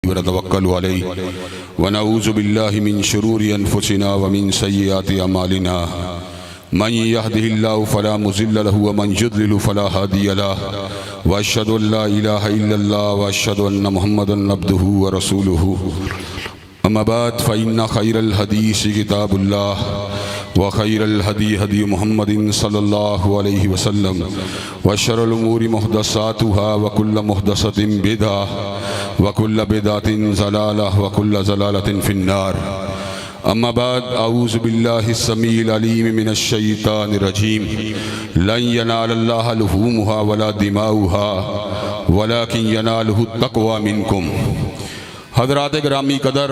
ونتوکل علیہ ونعوذ باللہ من شرور انفسنا ومن سیئات اعمالنا من يهده الله فلا مضل له ومن يضلل فلا هادي له واشهد ان لا اله الا الله واشهد ان محمدا عبده ورسوله اما بعد فان خير الحديث كتاب الله وخير الهدي هدي محمد صلى الله عليه وسلم وشر الامور محدثاتها وكل محدثة بدعة وكل بدعة ضلالة وكل ضلالة في النار اما بعد اعوذ باللہ السمیع العلیم من الشیطان الرجیم لن ینال اللہ لحومها ولا دماؤها ولكن ینالہ التقوی منکم۔ حضرات گرامی قدر،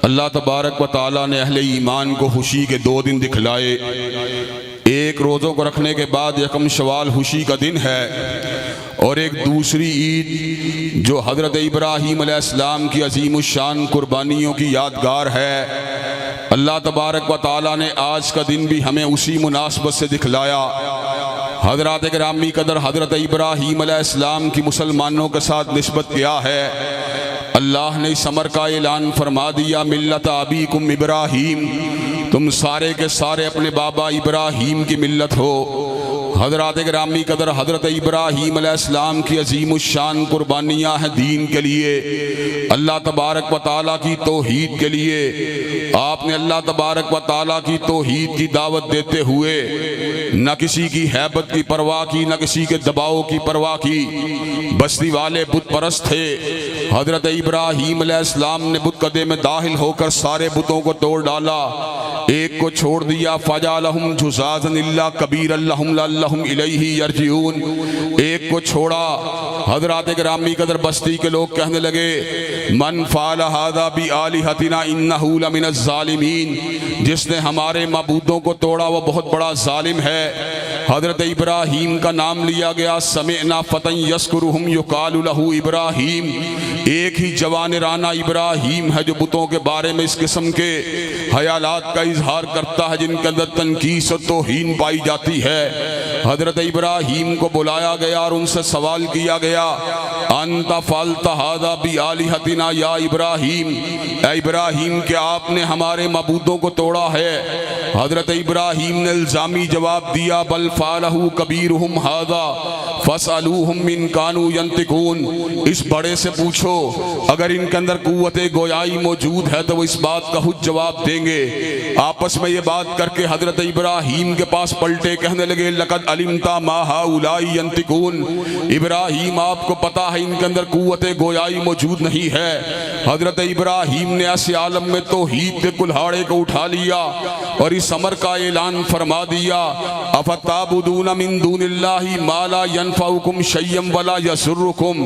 اللہ تبارک و تعالیٰ نے اہل ایمان کو خوشی کے 2 دن دکھلائے۔ ایک روزوں کو رکھنے کے بعد یکم شوال خوشی کا دن ہے، اور ایک دوسری عید جو حضرت ابراہیم علیہ السلام کی عظیم الشان قربانیوں کی یادگار ہے۔ اللہ تبارک و تعالیٰ نے آج کا دن بھی ہمیں اسی مناسبت سے دکھلایا۔ حضرات گرامی قدر، حضرت ابراہیم علیہ السلام کی مسلمانوں کے ساتھ نسبت کیا ہے؟ اللہ نے اس امر کا اعلان فرما دیا، ملت ابیکم ابراہیم، تم سارے کے سارے اپنے بابا ابراہیم کی ملت ہو۔ حضرات گرامی قدر، حضرت ابراہیم علیہ السلام کی عظیم الشان قربانیاں ہیں دین کے لیے، اللہ تبارک و تعالیٰ کی توحید کے لیے۔ آپ نے اللہ تبارک و تعالیٰ کی توحید کی دعوت دیتے ہوئے نہ کسی کی ہیبت کی پرواہ کی، نہ کسی کے دباؤ کی پرواہ کی۔ بستی والے بت پرست تھے، حضرت ابراہیم علیہ السلام نے بت قدے میں داخل ہو کر سارے بتوں کو توڑ ڈالا، ایک کو چھوڑ دیا، فَجَعَلَهُمْ جُزَازًا إِلَّا كَبِيرًا لَهُمْ لَعَلَّهُمْ إِلَيْهِ يَرْجِعُونَ، ایک کو چھوڑا۔ حضرات گرامی قدر، بستی کے لوگ کہنے لگے، مَنْ فَعَلَ هَذَا بِآلِهَتِنَا إِنَّهُ لَمِنَ الظَّالِمِينَ، جس نے ہمارے معبودوں کو توڑا وہ بہت بڑا ظالم ہے۔ حضرت ابراہیم کا نام لیا گیا، سمعنا فتى يذكرهم يقال له ابراہیم، ایک ہی جوان رانا ابراہیم ہے جو بتوں کے بارے میں اس قسم کے خیالات کا اظہار کرتا ہے جن کے اندر تنقیص و توہین پائی جاتی ہے۔ حضرت ابراہیم کو بلایا گیا اور ان سے سوال کیا گیا، انت فعلت هذا بآلهتنا یا ابراہیم، اے ابراہیم کیا آپ نے ہمارے معبودوں کو توڑا ہے؟ حضرت ابراہیم نے الزامی جواب دیا، بل فعلہ کبیرہم ھذا فاسألوہم ان کانوا ینطقون، اس بڑے سے پوچھو اگر ان کے اندر قوت گویائی موجود ہے تو وہ اس بات کا خود جواب دیں گے۔ آپس میں یہ بات کر کے حضرت ابراہیم کے پاس پلٹے، کہنے لگے، لقد علمت ما ہؤلاء ینطقون، ابراہیم آپ کو پتا ہے ان کے اندر قوت گویائی موجود نہیں ہے۔ حضرت ابراہیم نے ایسے عالم میں توحید کے کلہاڑے کو اٹھا لیا اور اس امر کا اعلان فرما دیا، افتعبدون من دون اللہ ما لا ينفعکم شیئا ولا یضرکم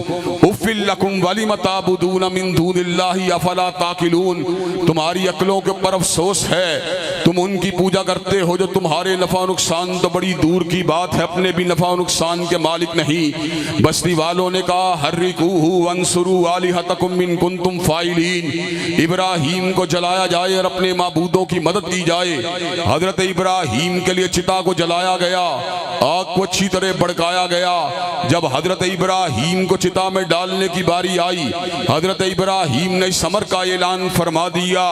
اف لکم ولم تعبدون من دون اللہ افلا تعقلون، تمہاری عقلوں کے اوپر افسوس ہے، تم ان کی پوجا کرتے ہو جو تمہارے نفع و نقصان تو بڑی دور کی بات ہے اپنے بھی نفع و نقصان کے مالک نہیں۔ بستی والوں نے کہا، حرقوہ وانصروا آلہتکم ان کنتم فاعلین، ابراہیم کو جلایا جائے اور اپنے معبودوں کی مدد کی جائے۔ حضرت ابراہیم کے لیے چتا کو جلایا گیا، آگ کو اچھی طرح بڑکایا گیا۔ جب حضرت ابراہیم کو چتا میں ڈالنے کی باری آئی، حضرت ابراہیم نے اس امر کا اعلان فرما دیا،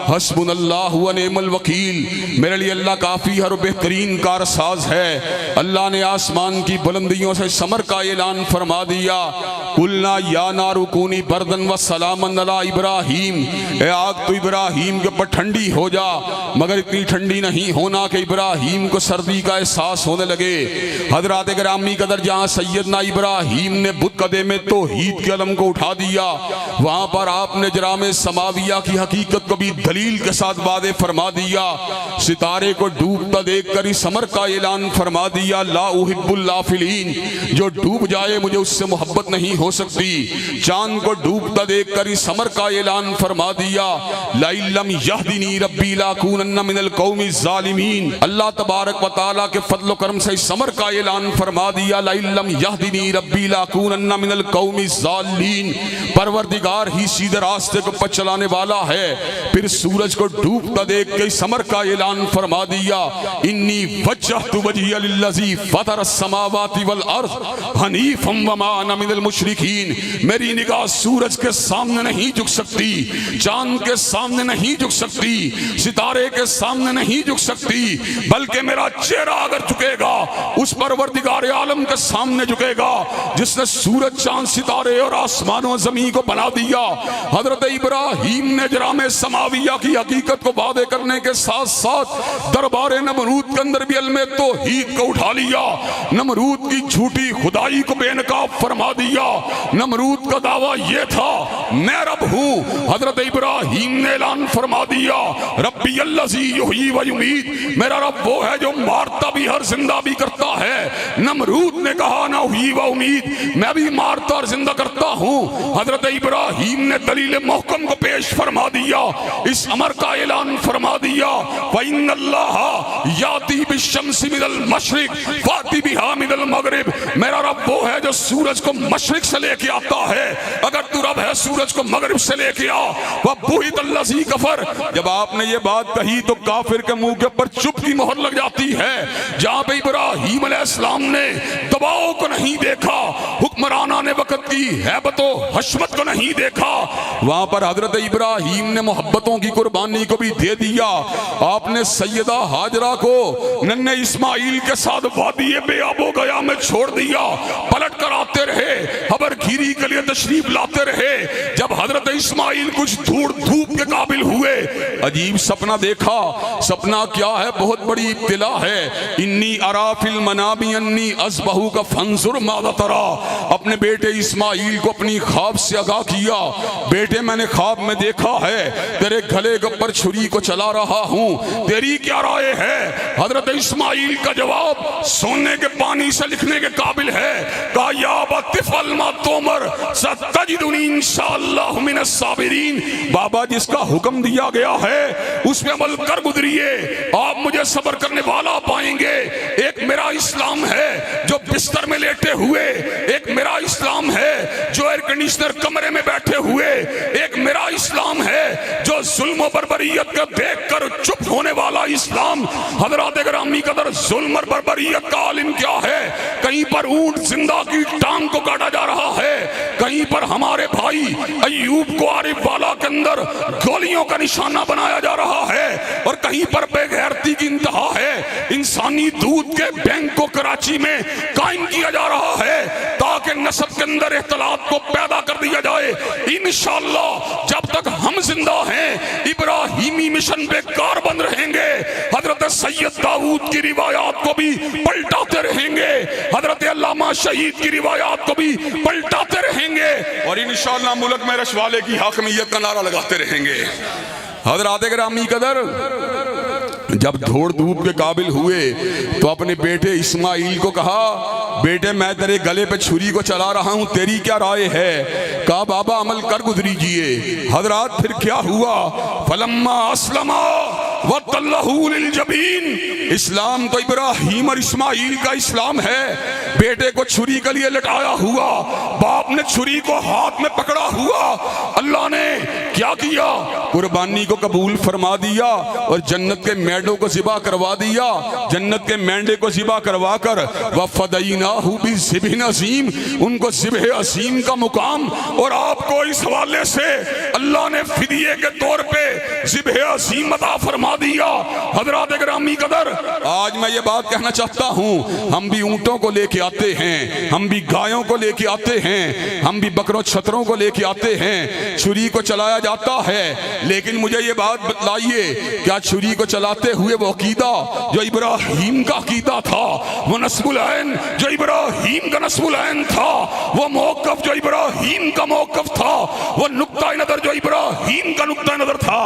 حسبنا اللہ و نعم الوکیل، میرے لیے اللہ کافی ہے اور بہترین کارساز ہے۔ اللہ نے آسمان کی بلندیوں سے اس امر کا اعلان فرما دیا، قلنا یا نار کونی بردن و سلاما علی ابراہیم، اے آگ تو ابراہیم کے اوپر ٹھنڈی ہو جا، مگر اتنی ٹھنڈی نہیں ہونا کہ ابراہیم کو سردی کا احساس ہونے لگے۔ حضرات گرامی قدر، جہاں سیدنا ابراہیم نے بت قدے میں توحید کے علم کو اٹھا دیا، وہاں پر آپ نے جرام سماویہ کی حقیقت کو بھی دلیل کے ساتھ واضح فرما دیا۔ ستارے کو ڈوبتا دیکھ کر اس امر کا اعلان فرما دیا، لا احب الافلین، جو ڈوب جائے مجھے اس سے محبت نہیں ہو سکتی۔ چاند کو ڈوبتا دیکھ کر اس امر کا اعلان فرما دیا، لئن لم یہدنی ربی لاکونن من القوم الظالمین، اللہ تبارک و تعالیٰ کے فضل و کرم سے اس امر کا اعلان فرما دیا، لئن لم یہدنی ربی لاکونن من القوم الظالمین، پروردگار ہی سیدھے راستے کو پر چلانے والا ہے۔ پھر سورج کو ڈوبتا دیکھ کے اس امر کا اعلان فرما دیا، انی وجہت وجہی للذی فطر السماوات والارض حنیفا وما انا من المشرکین۔ والمشرکین، میری نگاہ سورج کے سامنے نہیں جھک سکتی، چاند کے سامنے نہیں جھک سکتی، ستارے کے سامنے نہیں جھک سکتی، بلکہ میرا چہرہ اگر جھکے گا اس پروردگار عالم کے سامنے جھکے گا جس نے سورج، چاند، ستارے اور آسمان و زمین کو بنا دیا۔ حضرت ابراہیم نے جرام سماویہ کی حقیقت کو واضح کرنے کے ساتھ ساتھ دربار نمرود کے اندر بھی علم توحید کو اٹھا لیا، نمرود کی جھوٹی خدائی کو بے نقاب فرما دیا۔ نمرود کا دعویٰ یہ تھا میں رب ہوں، حضرت ابراہیم نے اعلان فرما دیا ربی الذی یحیی و یمیت، میرا رب وہ ہے جو مارتا بھی ہر زندہ بھی کرتا ہے۔ نمرود نے کہا نہ احیی و امیت، میں بھی مارتا اور زندہ کرتا ہوں۔ حضرت ابراہیم نے دلیل محکم کو پیش فرما دیا، اس امر کا اعلان فرما دیا وَإِنَّ اللَّهَ يَأْتِي بِالشَّمْسِ مِنَ الْمَشْرِقِ فَأْتِ بِهَا مِنَ الْمَغْرِبِ، میرا رب وہ ہے جو سورج کو مشرق سے لے کے آتا ہے، اگر تو رب ہے سورج کو مغرب سے لے کے آ۔ وَبُہِتَ الَّذِي كَفَرَ، جب آپ نے یہ بات کہی تو کافر کے منہ کے اوپر چپ کی مہر لگ جاتی ہے۔ جہاں پہ ابراہیم علیہ السلام نے دباؤ کو نہیں دیکھا، حکمرانان وقت کی ہیبت و حشمت کو نہیں دیکھا، وہاں پر حضرت ابراہیم نے محبتوں کی قربانی کو بھی دے دیا۔ آپ نے سیدہ ہاجرہ کو ننھے اسماعیل کے ساتھ وادی بے آب و گیا میں چھوڑ دیا، پلٹ کر آتے رہے، خبر گیری کے لیے تشریف لاتے رہے۔ جب حضرت اسماعیل کچھ دھوپ کے قابل ہوئے، عجیب سپنا دیکھا۔ سپنا کیا ہے؟ بہت بڑی ابتلا ہے۔ انی ارا فی المنام انی اذبحک فانظر ماذا تری، اپنے بیٹے اسماعیل کو اپنی خواب سے آگاہ کیا، بیٹے میں نے خواب میں دیکھا ہے تیرے گلے کے اوپر چھری کو چلا رہا ہوں، تیری کیا رائے ہے؟ حضرت اسماعیل کا جواب سونے کے پانی سے لکھنے کے قابل ہے۔ کہا یا ابت افعل ما تؤمر ستجدنی انشاءاللہ من الصابرین، بابا جس کا حکم دیا گیا ہے اس پہ عمل کر گزریے، آپ مجھے صبر کرنے والا پائیں گے۔ ایک میرا اسلام ہے جو بستر میں لیٹے ہوئے، ایک میرا اسلام ہے جو ایئر کنڈیشنر کمرے میں بیٹھے ہوئے، ایک میرا اسلام ہے جو ظلم و بربریت کا دیکھ کر چپ ہونے والا اسلام۔ حضرات گرامی قدر، ظلم اور بربریت کا عالم کیا ہے؟ کہیں پر اونٹ زندہ کی ٹانگ کو کاٹا جا رہا ہے، کہیں پر ہمارے بھائی ایوب کو عارف والا کے اندر گولیوں کا نشانہ بنایا جا رہا ہے، اور کہیں پر بے غیرتی کی انتہا ہے۔ انسانی دودھ کے بینک کو کراچی میں قائم کیا جا رہا ہے تاکہ نسب کے اندر اختلاط کو پیدا کر دیا جائے۔ انشاءاللہ جب تک ہم زندہ ہیں ابراہیمی مشن بے کار بند رہیں گے، حضرت سید داؤد کی روایات کو بھی پلٹاتے رہیں گے، حضرت علامہ شہید کی روایات کو بھی پلٹاتے رہیں گے، اور انشاءاللہ ملک میں رشوالے کی حاکمیت کا نعرہ لگاتے رہیں گے۔ حضرات گرامی قدر، جب دھوڑ دھوپ کے قابل ہوئے تو اپنے بیٹے اسماعیل کو کہا بیٹے میں تیرے گلے پہ چھری کو چلا رہا ہوں، تیری کیا رائے ہے؟ کہا بابا عمل کر گزریجئے۔ حضرات پھر کیا ہوا؟ فلما اسلما وَتَلَّهُ لِلْجَبِينِ، اسلام تو ابراہیم اور اسماعیل کا اسلام ہے۔ بیٹے کو چھری کے لیے لٹایا ہوا، باپ نے چھری کو ہاتھ میں پکڑا ہوا، اللہ نے کیا کیا؟ قربانی کو قبول فرما دیا اور جنت کے میڈوں کو ذبح کروا دیا، جنت کے مینڈے کو ذبح کروا کر وَفَدَيْنَاهُ بِذِبْحٍ عَظِيمٍ، ان کو ذبح عظیم کا مقام، اور آپ کو اس حوالے سے اللہ نے فدیے کے طور پہ ذبح عظیم عطا فرما دیا۔ حضرات گرامی قدر، آج میں یہ بات کہنا چاہتا ہوں، ہم بھی اونٹوں کو لے کے آتے ہیں، ہم بھی گایوں کو لے کے آتے ہیں، ہم بھی بکروں چھتروں کو لے کے آتے ہیں، چھری کو چلایا جاتا ہے، لیکن مجھے یہ بات بتلائیے کیا چھری کو چلاتے ہوئے وہ عقیدہ جو ابراہیم کا عقیدہ تھا، وہ نصب العین جو ابراہیم کا نصب العین تھا، وہ موقف جو ابراہیم کا موقف تھا، وہ نقطہ نظر جو ابراہیم کا نقطہ نظر تھا،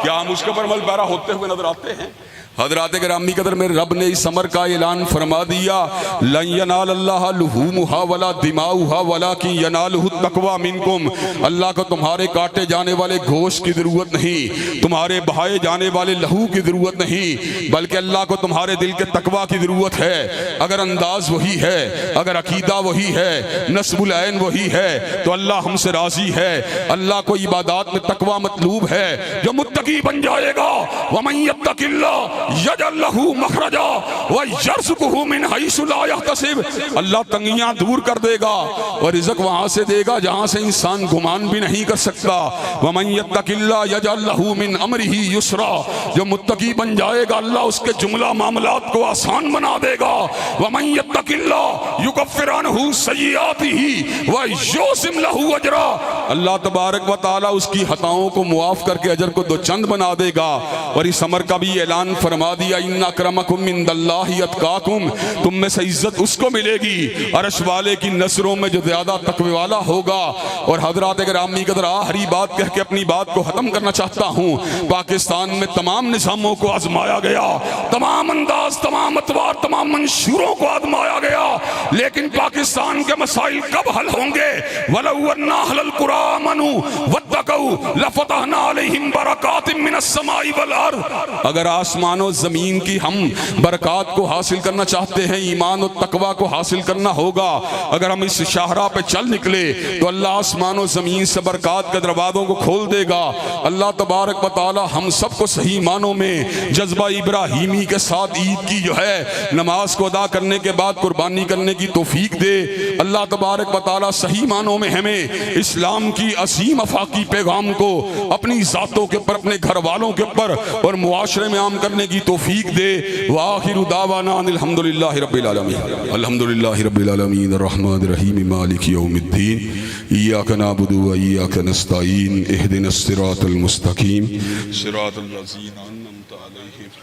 کیا ہم اس کے پر عمل پیرا ہوتے ہوئے نظر آتے ہیں؟ حضرات گرامی قدر، میرے رب نے اس امر کا اعلان فرما دیا لن ینال اللہ لحومها ولا دماؤها ولکن ینالہ التقوی منکم، اللہ کو تمہارے کاٹے جانے والے گوشت کی ضرورت نہیں، تمہارے بہائے جانے والے لہو کی ضرورت نہیں، بلکہ اللہ کو تمہارے دل کے تقوی کی ضرورت ہے۔ اگر انداز وہی ہے، اگر عقیدہ وہی ہے، نصب العین وہی ہے، تو اللہ ہم سے راضی ہے۔ اللہ کو عبادات میں تقوی مطلوب ہے، جو متقی بن جائے گا ومن یتق اللہ یجعل لہ مخرجا ویرزقہ من حیث لا یحتسب، اللہ تنگیاں دور کر دے گا اور رزق وہاں سے دے گا جہاں سے انسان گمان بھی نہیں کر سکتا۔ ومن یتق اللہ یجعل لہ من امرہ یسرا، جو متقی بن جائے گا اللہ اس کے جملہ معاملات کو آسان بنا دے گا۔ ومن یتق اللہ یکفر عنہ سیئاتہ ویعظم لہ اجرا، اللہ تبارک و تعالی اس کی خطاؤں کو معاف کر کے اجر کو دو چند بنا دے گا۔ اور اس امر کا بھی اعلان فرما دیا، ان اکرمکم عند اللہ اتقاکم، تم میں سے عزت اس کو ملے گی عرش والے کی نظروں میں جو زیادہ تقوی والا ہوگا۔ اور حضرات گرامی قدر آخری بات کہہ کے اپنی بات کو ختم کرنا چاہتا ہوں، پاکستان میں تمام نظاموں کو آزمایا گیا، تمام انداز، تمام اتوار، تمام منشوروں کو آزمایا گیا، لیکن پاکستان کے مسائل کب حل ہوں گے؟ وَلَوْ أَنَّ أَهْلَ الْقُرَىٰ آمَنُوا وَاتَّقَوْا لَفَتَحْنَا عَلَيْهِمْ بَرَكَاتٍ مِّنَ السَّمَاءِ وَالْأَرْضِ، اگر آسمان و زمین کی ہم برکات کو حاصل کرنا چاہتے ہیں، ایمان و تقوی کو حاصل کرنا ہوگا، اگر ہم اس شاہراہ پہ چل نکلے تو اللہ آسمان و زمین سے برکات کے دروازوں کو کھول دے گا۔ اللہ تبارک و تعالی ہم سب کو صحیح معنوں میں جذبہ ابراہیمی کے ساتھ عید کی جو ہے نماز کو ادا کرنے کے بعد قربانی کرنے کی توفیق دے۔ اللہ تبارک و تعالی صحیح معنوں میں ہمیں اسلام کی عظیم افاقی پیغام کو اپنی ذاتوں کے اوپر، اپنے گھر والوں کے اوپر اور معاشرے میں عام کرنے کی توفیق دے۔ وآخر دعوانا ان الحمدللہ رب العالمین، الحمدللہ رب العالمین الرحمن الرحیم مالک یوم الدین، ایاک نعبد و ایاک نستعین، اہدنا الصراط المستقیم صراط الذین انعمت علیہم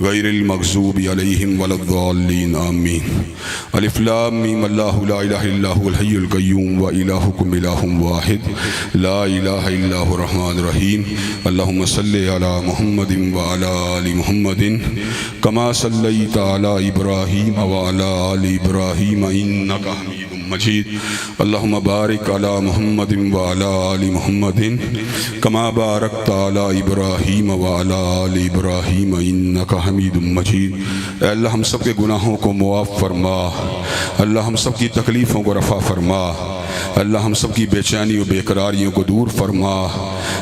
غیر المغضوب علیہم ولا الضالین آمین۔ الف لام میم، اللہ لا الہ الا هو الحی القیوم و الہکم الہ واحد لا الہ الا هو الرحمن الرحیم۔ اللہم صلی علی محمد و علی آل محمد کما صلیت علی ابراہیم و علی آل ابراہیم انک حمید مجید۔ اللہم بارک علی محمد و علی آل محمد کما بارکت علی ابراہیم و علی آل ابراہیم انک حمید مجید۔ اے اللہ ہم سب کے گناہوں کو معاف فرما، اللہ ہم سب کی تکلیفوں کو رفع فرما، اللہ ہم سب کی بے چینی و بے قراریوں کو دور فرما،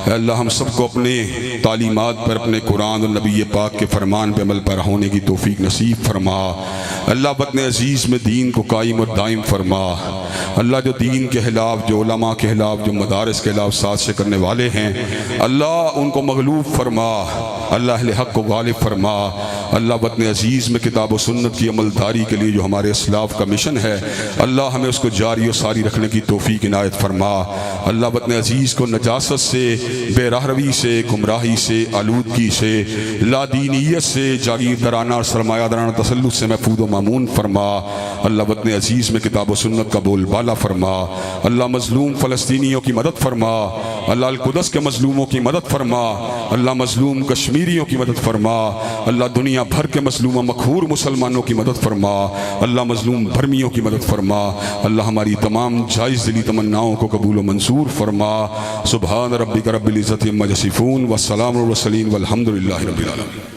اے اللہ ہم سب کو اپنے تعلیمات پر، اپنے قرآن اور نبی پاک کے فرمان پہ عمل پر ہونے کی توفیق نصیب فرما۔ اللہ وطن عزیز میں دین کو قائم اور دائم فرما۔ اللہ جو دین کے خلاف، جو علماء کے خلاف، جو مدارس کے خلاف سازشیں کرنے والے ہیں، اللہ ان کو مغلوب فرما، اللہ اہل حق کو غالب فرما۔ اللہ وطن عزیز میں کتاب و سنت کی عمل داری کے لیے جو ہمارے اسلاف کا مشن ہے، اللہ ہمیں اس کو جاری و ساری رکھنے کی توفیق عنایت فرما۔ اللہ وطن عزیز کو نجاست سے، بے راہروی سے، گمراہی سے، آلودگی سے، لا دینیت سے، جاگیردارانہ اور سرمایہ دارانہ تسلط سے محفوظ و مامون فرما۔ اللہ وطن عزیز میں کتاب و سنت کا بول بالا فرما۔ اللہ مظلوم فلسطینیوں کی مدد فرما، اللہ القدس کے مظلوموں کی مدد فرما، اللہ مظلوم کشمیریوں کی مدد فرما، اللہ دنیا بھر کے مظلوم و مقہور مسلمانوں کی مدد فرما، اللہ مظلوم برمیوں کی مدد فرما۔ اللہ ہماری تمام جائز دلی تمناؤں کو قبول و منظور فرما۔ سبحان ربک رب العزت عما یصفون والسلام علی المرسلین والحمد للہ رب العالمین۔